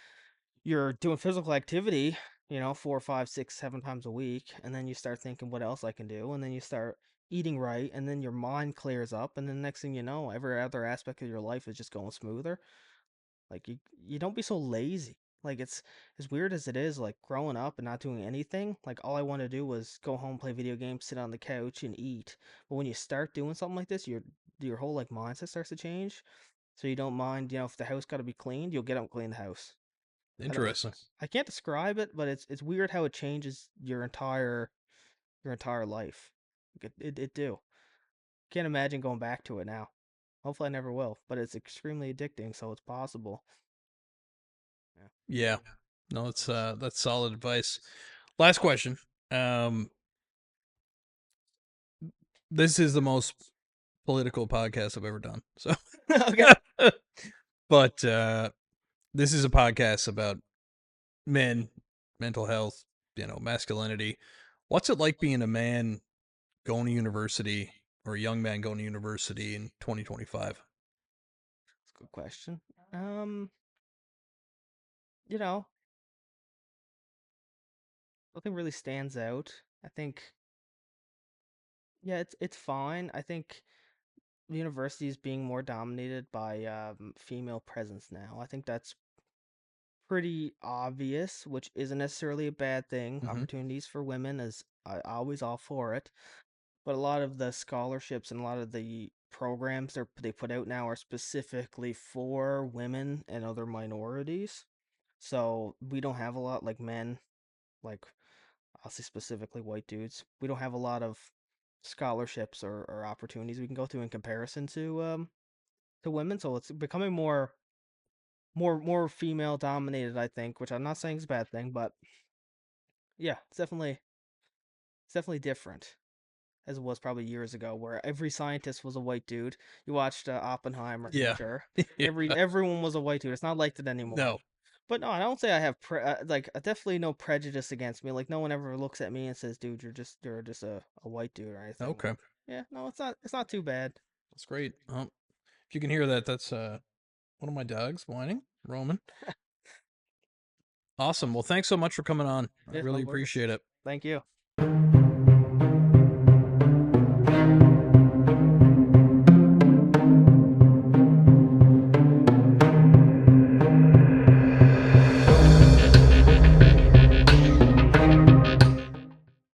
you're doing physical activity, 4, 5, 6, 7 times a week, and then you start thinking what else I can do, and then you start eating right, and then your mind clears up, and then next thing you know, every other aspect of your life is just going smoother. Like you don't be so lazy. Like it's as weird as it is, like growing up and not doing anything, like all I want to do was go home, play video games, sit on the couch and eat. But when you start doing something like this, your whole like mindset starts to change. So you don't mind, if the house got to be cleaned, you'll get up and clean the house. Interesting. I can't describe it, but it's weird how it changes your entire life. It do. Can't imagine going back to it now. Hopefully I never will, but it's extremely addicting, so it's possible. Yeah. No, that's solid advice. Last question. This is the most political podcast I've ever done. So Okay. but this is a podcast about men, mental health, masculinity. What's it like being a man going to university or a young man going to university in 2025? That's a good question. You know, nothing really stands out. I think yeah, it's fine. I think the university is being more dominated by female presence now. I think that's pretty obvious, which isn't necessarily a bad thing. Mhm. Opportunities for women is always all for it, but a lot of the scholarships and a lot of the programs they put out now are specifically for women and other minorities. So we don't have a lot like men, like I'll say specifically white dudes. We don't have a lot of scholarships or opportunities we can go through in comparison to women. So it's becoming more female dominated, I think, which I'm not saying is a bad thing, but yeah, it's definitely different as it was probably years ago, where every scientist was a white dude. You watched Oppenheimer, I'm Yeah. sure. Yeah. Everyone was a white dude. It's not like that anymore. No. But no, I don't say I have definitely no prejudice against me. Like no one ever looks at me and says, "Dude, you're just a white dude" or anything. Okay. Like, yeah, no, it's not too bad. That's great. If you can hear that, that's one of my dogs whining, Roman. Awesome. Well, thanks so much for coming on. I Yeah, really no worries. appreciate it. Thank you.